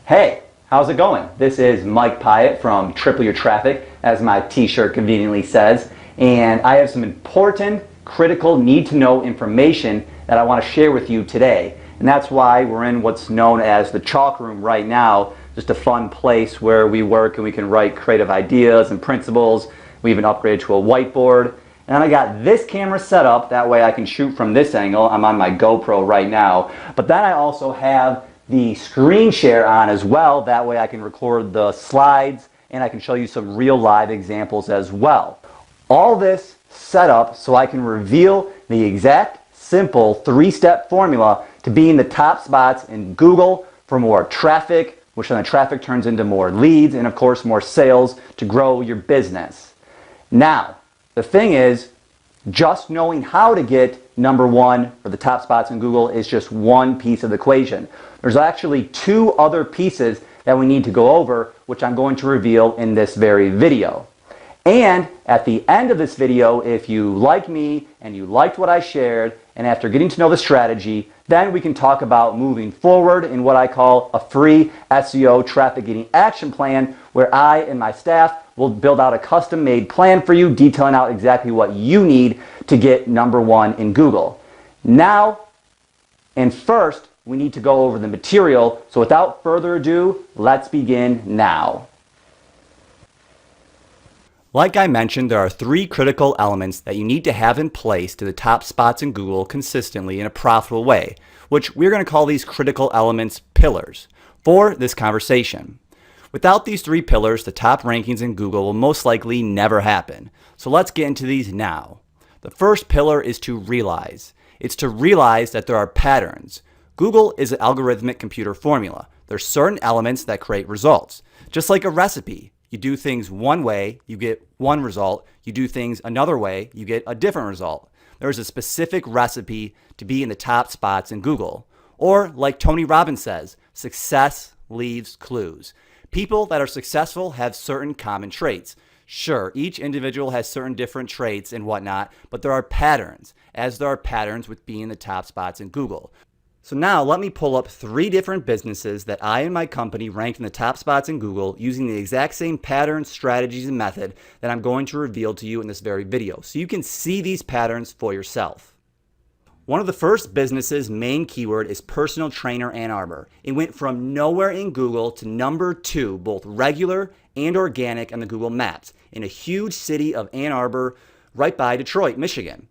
Hey, how's it going? This is Mike Pyatt from Triple Your Traffic, as my t-shirt conveniently says, and I have some important, critical, need-to-know information that I want to share with you today. And that's why we're in what's known as the chalk room right now, just a fun place where we work and we can write creative ideas and principles. We even upgraded to a whiteboard. And then I got this camera set up, that way I can shoot from this angle. I'm on my GoPro right now. But then I also have the screen share on as well, that way I can record the slides and I can show you some real live examples as well. All this set up so I can reveal the exact, simple, three-step formula to be in the top spots in Google for more traffic, which then the traffic turns into more leads and of course more sales to grow your business. Now, the thing is, just knowing how to get number one for the top spots in Google is just one piece of the equation. There's actually two other pieces that we need to go over, which I'm going to reveal in this very video. And at the end of this video, if you like me and you liked what I shared, and after getting to know the strategy, then we can talk about moving forward in what I call a free SEO traffic getting action plan, where I and my staff will build out a custom-made plan for you, detailing out exactly what you need to get number one in Google. Now, and first, we need to go over the material. So without further ado, let's begin now. Like I mentioned, there are three critical elements that you need to have in place to the top spots in Google consistently in a profitable way, which we're going to call these critical elements pillars for this conversation. Without these three pillars, the top rankings in Google will most likely never happen. So let's get into these now. The first pillar is to realize. It's to realize that there are patterns. Google is an algorithmic computer formula. There's certain elements that create results. Just like a recipe. You do things one way, you get one result. You do things another way, you get a different result. There's a specific recipe to be in the top spots in Google. Or like Tony Robbins says, success leaves clues. People that are successful have certain common traits. Sure, each individual has certain different traits and whatnot, but there are patterns, as there are patterns with being in the top spots in Google. So now let me pull up three different businesses that I and my company ranked in the top spots in Google using the exact same patterns, strategies, and method that I'm going to reveal to you in this very video, so you can see these patterns for yourself. One of the first businesses' main keyword is personal trainer Ann Arbor. It went from nowhere in Google to number 2, both regular and organic on the Google Maps, in a huge city of Ann Arbor, right by Detroit, Michigan.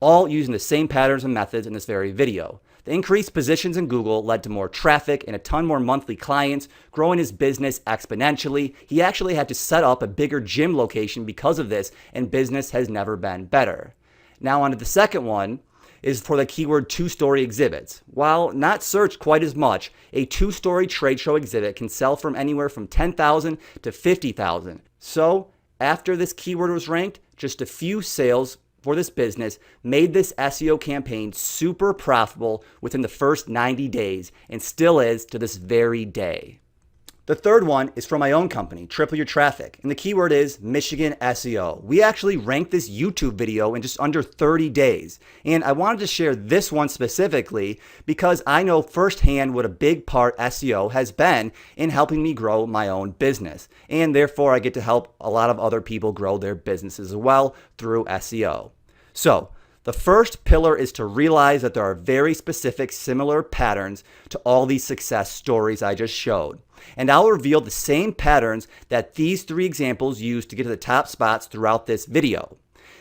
All using the same patterns and methods in this very video. The increased positions in Google led to more traffic and a ton more monthly clients, growing his business exponentially. He actually had to set up a bigger gym location because of this, and business has never been better. Now on to the second one, is for the keyword two-story exhibits. While not searched quite as much, a two-story trade show exhibit can sell from anywhere from $10,000 to $50,000. So after this keyword was ranked, just a few sales for this business made this SEO campaign super profitable within the first 90 days and still is to this very day. The third one is from my own company, Triple Your Traffic, and the keyword is Michigan SEO. We actually ranked this YouTube video in just under 30 days, and I wanted to share this one specifically because I know firsthand what a big part SEO has been in helping me grow my own business, and therefore I get to help a lot of other people grow their businesses as well through SEO. So, the first pillar is to realize that there are very specific similar patterns to all these success stories I just showed. And I'll reveal the same patterns that these three examples use to get to the top spots throughout this video.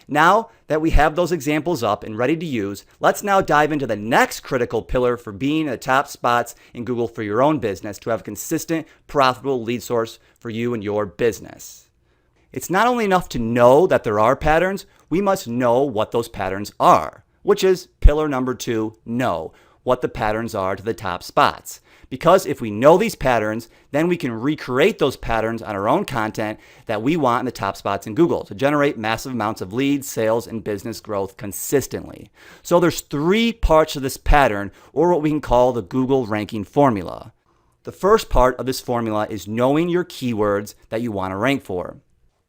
Now that we have those examples up and ready to use, let's now dive into the next critical pillar for being in the top spots in Google for your own business to have a consistent, profitable lead source for you and your business. It's not only enough to know that there are patterns, we must know what those patterns are, which is pillar number 2, know what the patterns are to the top spots. Because if we know these patterns, then we can recreate those patterns on our own content that we want in the top spots in Google to generate massive amounts of leads, sales, and business growth consistently. So there's three parts of this pattern, or what we can call the Google ranking formula. The first part of this formula is knowing your keywords that you want to rank for,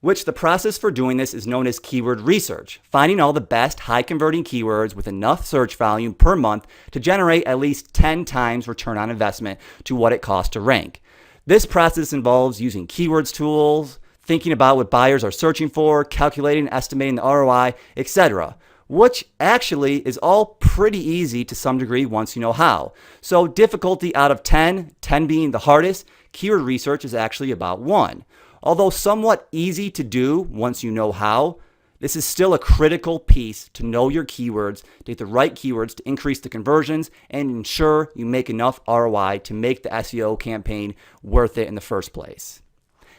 which the process for doing this is known as keyword research, finding all the best high converting keywords with enough search volume per month to generate at least 10 times return on investment to what it costs to rank. This process involves using keywords tools, thinking about what buyers are searching for, calculating and estimating the ROI, etc., which actually is all pretty easy to some degree once you know how. So difficulty out of 10, 10 being the hardest, keyword research is actually about 1. Although somewhat easy to do once you know how, this is still a critical piece to know your keywords, to get the right keywords to increase the conversions and ensure you make enough ROI to make the SEO campaign worth it in the first place.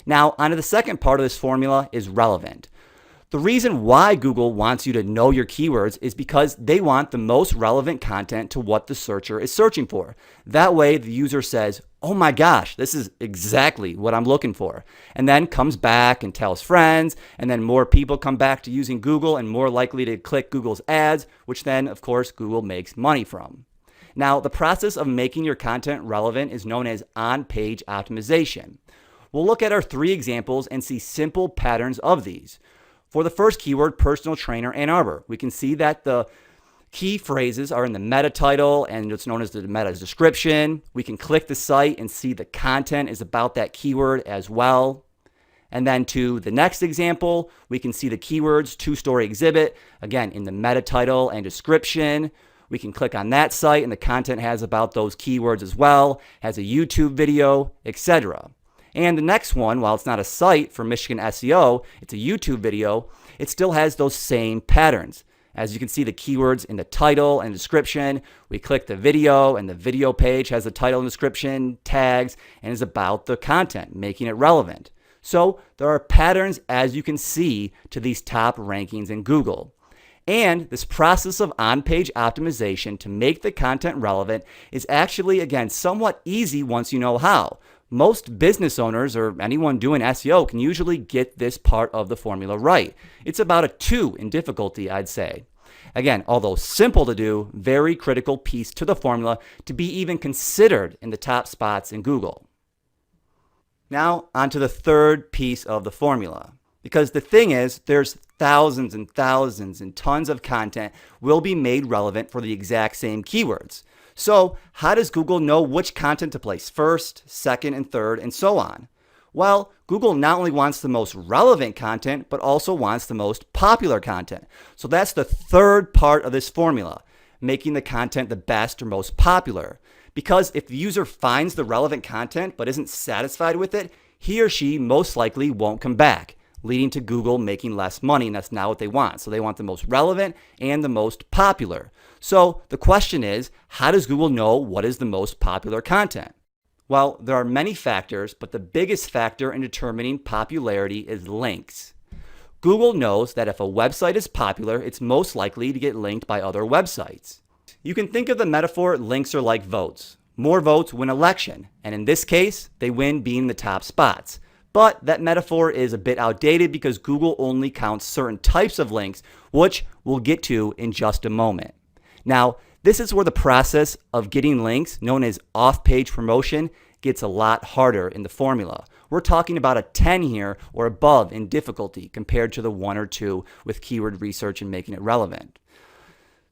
Now, onto the second part of this formula is relevant. The reason why Google wants you to know your keywords is because they want the most relevant content to what the searcher is searching for. That way, the user says, oh my gosh, this is exactly what I'm looking for. And then comes back and tells friends, and then more people come back to using Google and more likely to click Google's ads, which then, of course, Google makes money from. Now, the process of making your content relevant is known as on-page optimization. We'll look at our 3 examples and see simple patterns of these. For the first keyword, personal trainer Ann Arbor, we can see that the key phrases are in the meta title and it's known as the meta description. We can click the site and see the content is about that keyword as well. And then to the next example, we can see the keywords 2-story exhibit, again, in the meta title and description. We can click on that site and the content has about those keywords as well, has a YouTube video, etc. And the next one, while it's not a site for Michigan SEO, it's a YouTube video, it still has those same patterns. As you can see the keywords in the title and description, we click the video and the video page has the title and description, tags, and is about the content, making it relevant. So there are patterns, as you can see, to these top rankings in Google. And this process of on-page optimization to make the content relevant is actually, again, somewhat easy once you know how. Most business owners or anyone doing SEO can usually get this part of the formula right. It's about a 2 in difficulty, I'd say. Again, although simple to do, very critical piece to the formula to be even considered in the top spots in Google. Now, onto the third piece of the formula. Because the thing is, there's thousands and thousands and tons of content will be made relevant for the exact same keywords. So how does Google know which content to place first, second, and third, and so on? Well, Google not only wants the most relevant content, but also wants the most popular content. So that's the third part of this formula, making the content the best or most popular. Because if the user finds the relevant content but isn't satisfied with it, he or she most likely won't come back, leading to Google making less money, and that's not what they want. So they want the most relevant and the most popular. So the question is, how does Google know what is the most popular content? Well, there are many factors, but the biggest factor in determining popularity is links. Google knows that if a website is popular, it's most likely to get linked by other websites. You can think of the metaphor links are like votes. More votes win election, and in this case, they win being the top spots. But that metaphor is a bit outdated because Google only counts certain types of links, which we'll get to in just a moment. Now, this is where the process of getting links, known as off-page promotion, gets a lot harder in the formula. We're talking about a 10 here or above in difficulty compared to the 1 or 2 with keyword research and making it relevant.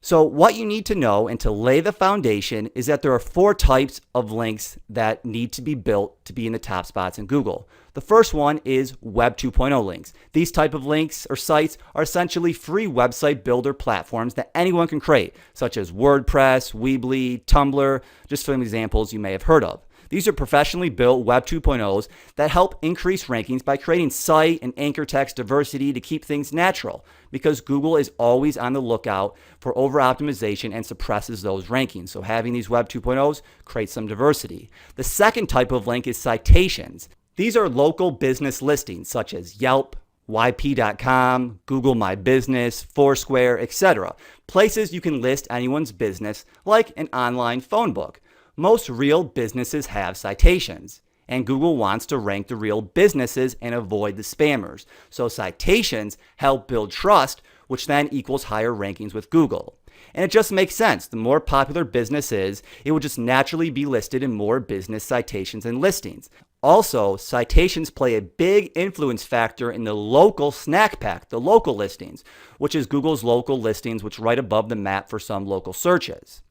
So what you need to know and to lay the foundation is that there are 4 types of links that need to be built to be in the top spots in Google. The first one is Web 2.0 links. These type of links or sites are essentially free website builder platforms that anyone can create, such as WordPress, Weebly, Tumblr, just some examples you may have heard of. These are professionally built Web 2.0s that help increase rankings by creating site and anchor text diversity to keep things natural, because Google is always on the lookout for over-optimization and suppresses those rankings. So having these Web 2.0s creates some diversity. The second type of link is citations. These are local business listings such as Yelp, YP.com, Google My Business, Foursquare, etc. Places you can list anyone's business like an online phone book. Most real businesses have citations, and Google wants to rank the real businesses and avoid the spammers. So citations help build trust, which then equals higher rankings with Google. And it just makes sense. The more popular business is, it will just naturally be listed in more business citations and listings. Also, citations play a big influence factor in the local snack pack, the local listings, which is Google's local listings, which right above the map for some local searches.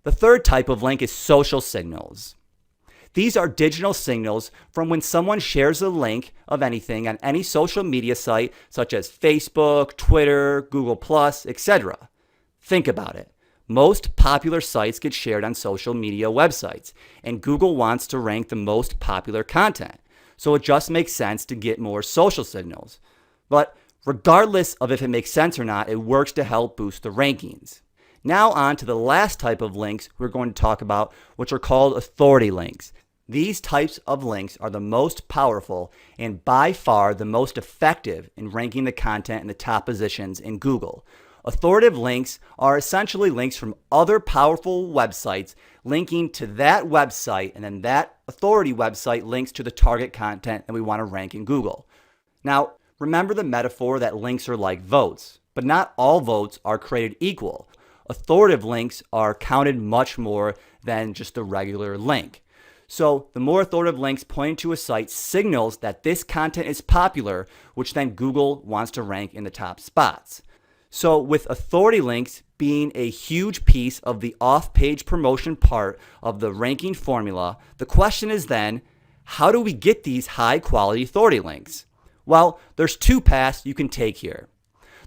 The third type of link is social signals. These are digital signals from when someone shares a link of anything on any social media site such as Facebook, Twitter, Google+, etc. Think about it. Most popular sites get shared on social media websites, and Google wants to rank the most popular content. So it just makes sense to get more social signals. But regardless of if it makes sense or not, it works to help boost the rankings. Now on to the last type of links we're going to talk about, which are called authority links. These types of links are the most powerful and by far the most effective in ranking the content in the top positions in Google. Authoritative links are essentially links from other powerful websites linking to that website, and then that authority website links to the target content that we want to rank in Google. Now, remember the metaphor that links are like votes, but not all votes are created equal. Authoritative links are counted much more than just a regular link. So the more authoritative links pointing to a site signals that this content is popular, which then Google wants to rank in the top spots. So with authority links being a huge piece of the off-page promotion part of the ranking formula, the question is then, how do we get these high-quality authority links? Well, there's two paths you can take here.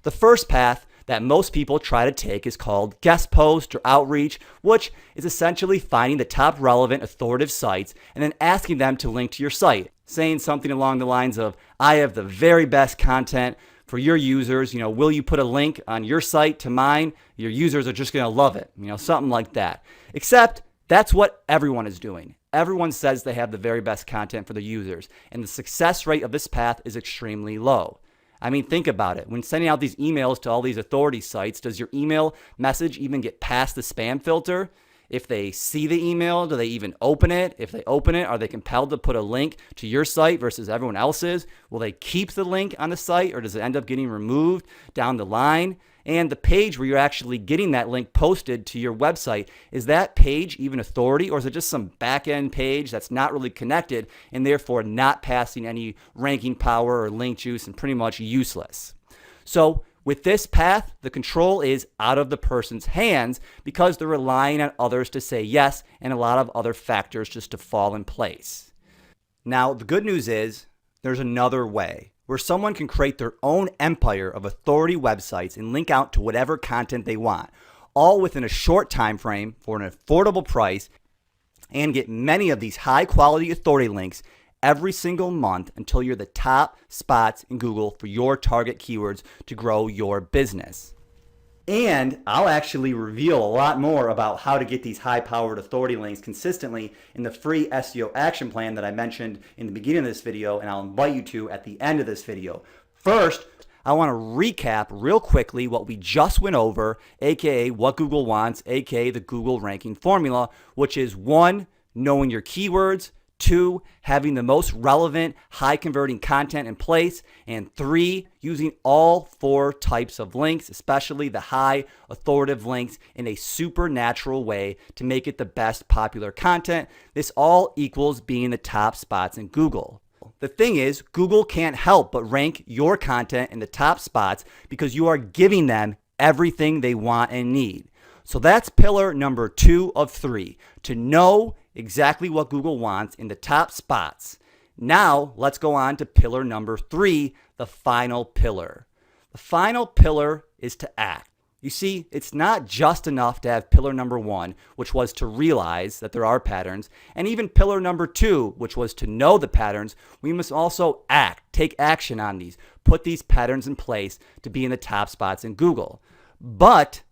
The first path that most people try to take is called guest post or outreach, which is essentially finding the top relevant authoritative sites and then asking them to link to your site, saying something along the lines of, I have the very best content for your users, will you put a link on your site to mine? Your users are just going to love it, something like that. Except that's what everyone is doing. Everyone says they have the very best content for the users, and the success rate of this path is extremely low. I mean, think about it. When sending out these emails to all these authority sites, does your email message even get past the spam filter? If they see the email, do they even open it? If they open it, are they compelled to put a link to your site versus everyone else's? Will they keep the link on the site, or does it end up getting removed down the line? And the page where you're actually getting that link posted to your website, is that page even authority, or is it just some back-end page that's not really connected and therefore not passing any ranking power or link juice and pretty much useless? So with this path, the control is out of the person's hands because they're relying on others to say yes and a lot of other factors just to fall in place. Now, the good news is there's another way where someone can create their own empire of authority websites and link out to whatever content they want, all within a short time frame for an affordable price, and get many of these high quality authority links every single month until you're the top spots in Google for your target keywords to grow your business. And I'll actually reveal a lot more about how to get these high-powered authority links consistently in the free SEO action plan that I mentioned in the beginning of this video, and I'll invite you to at the end of this video. First, I want to recap real quickly what we just went over, aka what Google wants, aka the Google ranking formula, which is 1, knowing your keywords, 2, having the most relevant, high-converting content in place, and 3, using all 4 types of links, especially the high authoritative links, in a supernatural way to make it the best popular content. This all equals being the top spots in Google. The thing is, Google can't help but rank your content in the top spots because you are giving them everything they want and need. So that's pillar number 2 of 3, to know exactly what Google wants in the top spots. Now, let's go on to pillar number 3, the final pillar. The final pillar is to act. You see, it's not just enough to have pillar number 1, which was to realize that there are patterns, and even pillar number 2, which was to know the patterns. We must also act, take action on these, put these patterns in place to be in the top spots in Google. But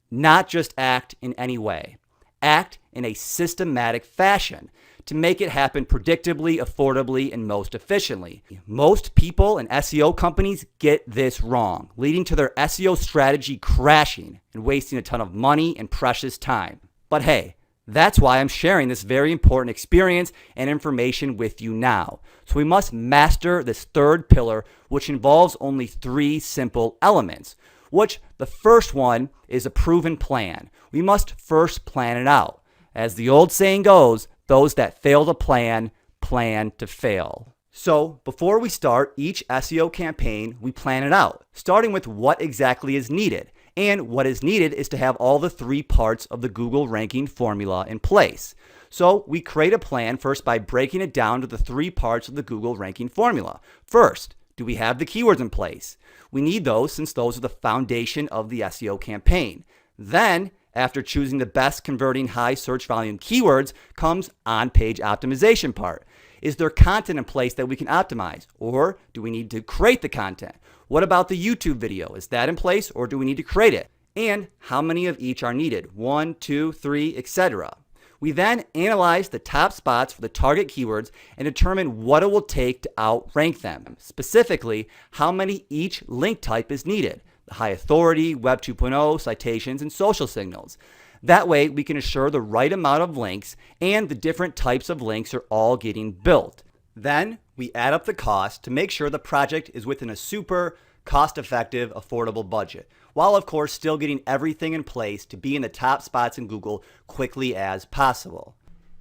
not just act in any way. Act in a systematic fashion to make it happen predictably, affordably, and most efficiently. Most people and SEO companies get this wrong, leading to their SEO strategy crashing and wasting a ton of money and precious time. But hey, that's why I'm sharing this very important experience and information with you now. So we must master this third pillar, which involves only 3 simple elements, which the first one is a proven plan. We must first plan it out. As the old saying goes, those that fail to plan to fail. So before we start each SEO campaign, we plan it out, starting with what exactly is needed. And what is needed is to have all the 3 parts of the Google ranking formula in place. So we create a plan first by breaking it down to the three parts of the Google ranking formula. First, do we have the keywords in place? We need those since those are the foundation of the SEO campaign. Then, after choosing the best converting high search volume keywords, comes on-page optimization part. Is there content in place that we can optimize? Or do we need to create the content? What about the YouTube video? Is that in place or do we need to create it? And how many of each are needed? 1, 2, 3, etc. We then analyze the top spots for the target keywords and determine what it will take to outrank them. Specifically, how many each link type is needed. The high authority, Web 2.0, citations, and social signals. That way, we can assure the right amount of links and the different types of links are all getting built. Then, we add up the cost to make sure the project is within a super cost-effective, affordable budget, while of course still getting everything in place to be in the top spots in Google quickly as possible.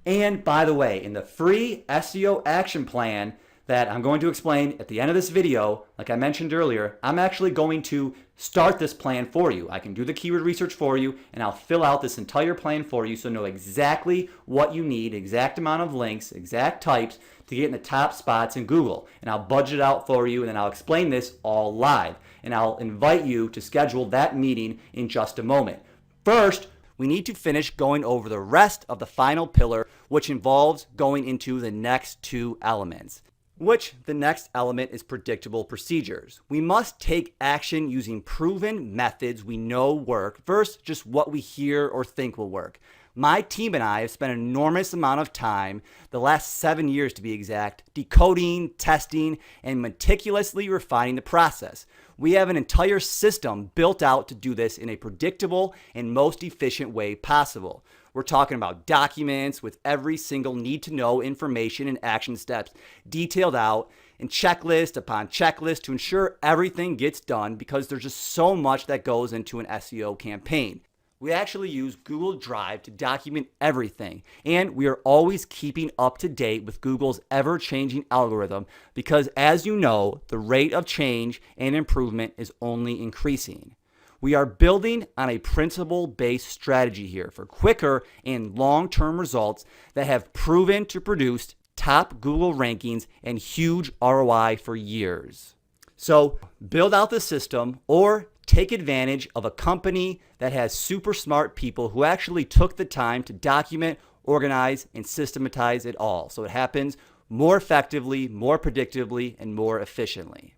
And by the way, in the free SEO action plan that I'm going to explain at the end of this video, like I mentioned earlier, I'm actually going to start this plan for you. I can do the keyword research for you, and I'll fill out this entire plan for you so know exactly what you need, exact amount of links, exact types to get in the top spots in Google. And I'll budget out for you, and then I'll explain this all live. And I'll invite you to schedule that meeting in just a moment. First, we need to finish going over the rest of the final pillar, which involves going into the next two elements. Which the next element is predictable procedures. We must take action using proven methods we know work versus just what we hear or think will work. My team and I have spent an enormous amount of time, the last 7 years to be exact, decoding, testing, and meticulously refining the process. We have an entire system built out to do this in a predictable and most efficient way possible. We're talking about documents with every single need-to-know information and action steps detailed out, and checklist upon checklist to ensure everything gets done because there's just so much that goes into an SEO campaign. We actually use Google Drive to document everything, and we are always keeping up to date with Google's ever-changing algorithm because, as you know, the rate of change and improvement is only increasing. We are building on a principle-based strategy here for quicker and long-term results that have proven to produce top Google rankings and huge ROI for years. So build out the system or take advantage of a company that has super smart people who actually took the time to document, organize, and systematize it all so it happens more effectively, more predictably, and more efficiently.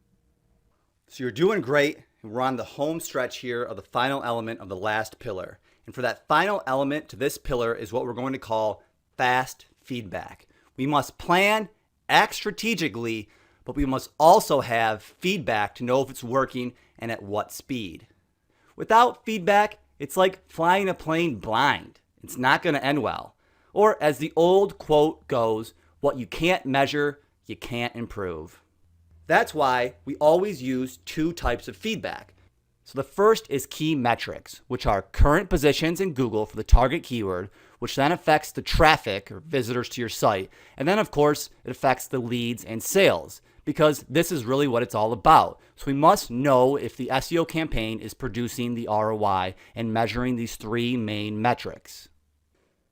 So you're doing great. We're on the home stretch here of the final element of the last pillar. And for that final element to this pillar is what we're going to call fast feedback. We must plan, act strategically, but we must also have feedback to know if it's working and at what speed. Without feedback, it's like flying a plane blind. It's not going to end well. Or as the old quote goes, what you can't measure, you can't improve. That's why we always use two types of feedback. So the first is key metrics, which are current positions in Google for the target keyword, which then affects the traffic or visitors to your site. And then, of course, it affects the leads and sales, because this is really what it's all about. So we must know if the SEO campaign is producing the ROI and measuring these three main metrics.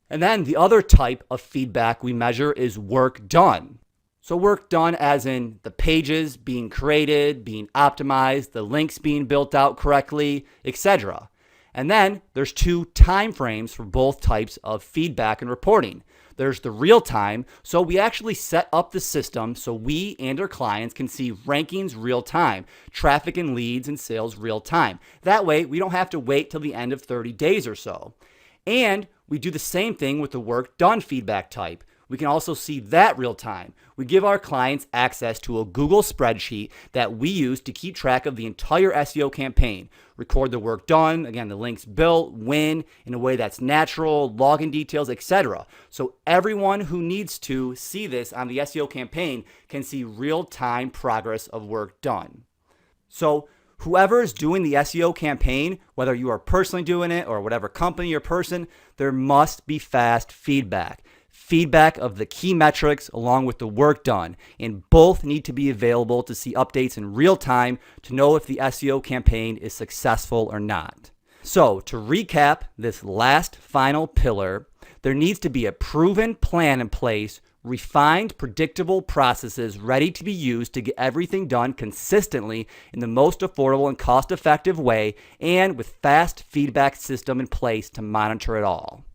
And then the other type of feedback we measure is work done. So work done as in the pages being created, being optimized, the links being built out correctly, etc. And then there's two time frames for both types of feedback and reporting. There's the real time, so we actually set up the system so we and our clients can see rankings real time, traffic and leads and sales real time. That way, we don't have to wait till the end of 30 days or so. And we do the same thing with the work done feedback type. We can also see that real time. We give our clients access to a Google spreadsheet that we use to keep track of the entire SEO campaign, record the work done, again, the links built, when, in a way that's natural, login details, etc. So everyone who needs to see this on the SEO campaign can see real-time progress of work done. So whoever is doing the SEO campaign, whether you are personally doing it or whatever company or person, there must be fast feedback. Feedback of the key metrics along with the work done, and both need to be available to see updates in real time to know if the SEO campaign is successful or not. So to recap this last final pillar, There needs to be a proven plan in place, refined, predictable processes ready to be used to get everything done consistently in the most affordable and cost-effective way, and with fast feedback system in place to monitor it all.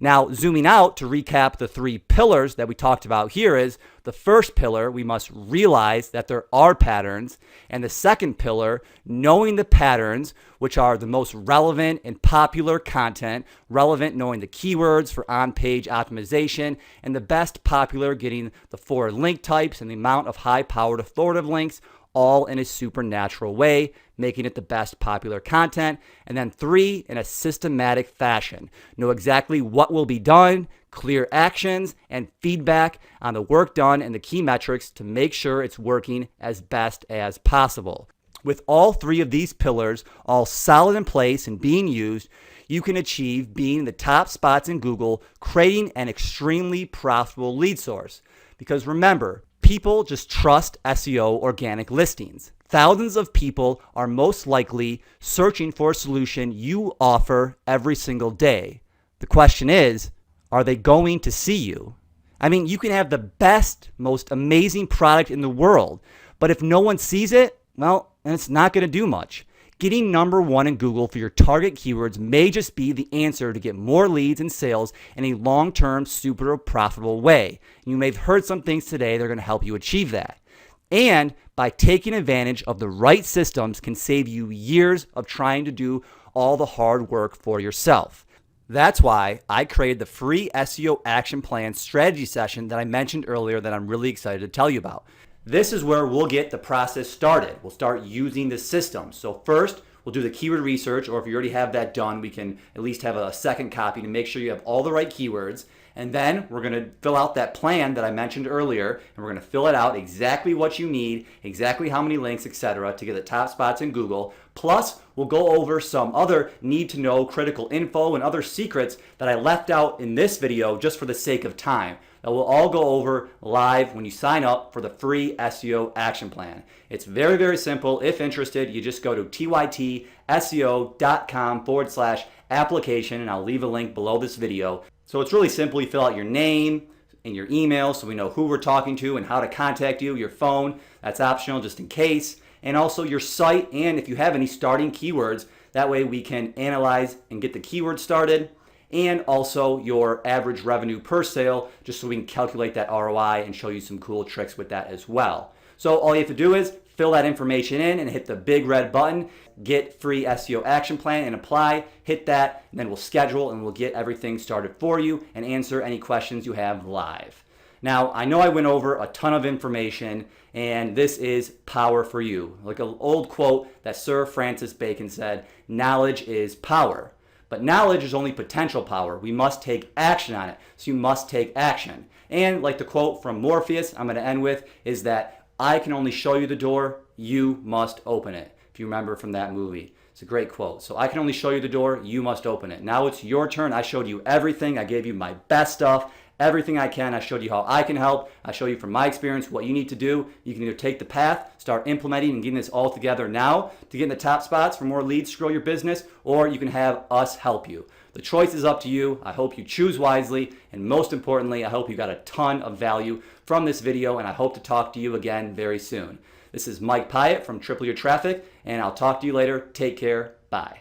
Now, zooming out to recap the 3 pillars that we talked about here is the first pillar, we must realize that there are patterns. And the second pillar, knowing the patterns, which are the most relevant and popular content, relevant knowing the keywords for on-page optimization, and the best popular getting the 4 link types and the amount of high-powered authoritative links, all in a supernatural way, making it the best popular content. And then 3, in a systematic fashion. Know exactly what will be done, clear actions, and feedback on the work done and the key metrics to make sure it's working as best as possible. With all 3 of these pillars all solid in place and being used, you can achieve being in the top spots in Google, creating an extremely profitable lead source. Because remember, people just trust SEO organic listings. Thousands of people are most likely searching for a solution you offer every single day. The question is, are they going to see you? I mean, you can have the best, most amazing product in the world, but if no one sees it, well, then it's not going to do much. Getting number 1 in Google for your target keywords may just be the answer to get more leads and sales in a long-term, super profitable way. You may have heard some things today that are going to help you achieve that. And by taking advantage of the right systems can save you years of trying to do all the hard work for yourself. That's why I created the free SEO action plan strategy session that I mentioned earlier that I'm really excited to tell you about. This is where we'll get the process started. We'll start using the system. So first, we'll do the keyword research, or if you already have that done, we can at least have a second copy to make sure you have all the right keywords. And then we're going to fill out that plan that I mentioned earlier, and we're going to fill it out exactly what you need, exactly how many links, etc., to get the top spots in Google. Plus, we'll go over some other need-to-know critical info and other secrets that I left out in this video just for the sake of time. That will all go over live when you sign up for the free SEO action plan. It's very, very simple. If interested, you just go to tytseo.com/application, and I'll leave a link below this video. So it's really simple. You fill out your name and your email so we know who we're talking to and how to contact you, your phone. That's optional just in case. And also your site, and if you have any starting keywords, that way we can analyze and get the keywords started. And also your average revenue per sale, just so we can calculate that ROI and show you some cool tricks with that as well. So all you have to do is fill that information in and hit the big red button, get free SEO action plan and apply, hit that, and then we'll schedule and we'll get everything started for you and answer any questions you have live. Now, I know I went over a ton of information, and this is power for you. Like an old quote that Sir Francis Bacon said, knowledge is power. But knowledge is only potential power. We must take action on it. So you must take action. And like the quote from Morpheus I'm going to end with is that I can only show you the door, you must open it. If you remember from that movie. It's a great quote. So I can only show you the door, you must open it. Now it's your turn. I showed you everything. I gave you my best stuff. Everything I can. I showed you how I can help. I showed you from my experience what you need to do. You can either take the path, start implementing and getting this all together now to get in the top spots for more leads to grow your business, or you can have us help you. The choice is up to you. I hope you choose wisely, and most importantly, I hope you got a ton of value from this video, and I hope to talk to you again very soon. This is Mike Pyatt from Triple Your Traffic, and I'll talk to you later. Take care. Bye.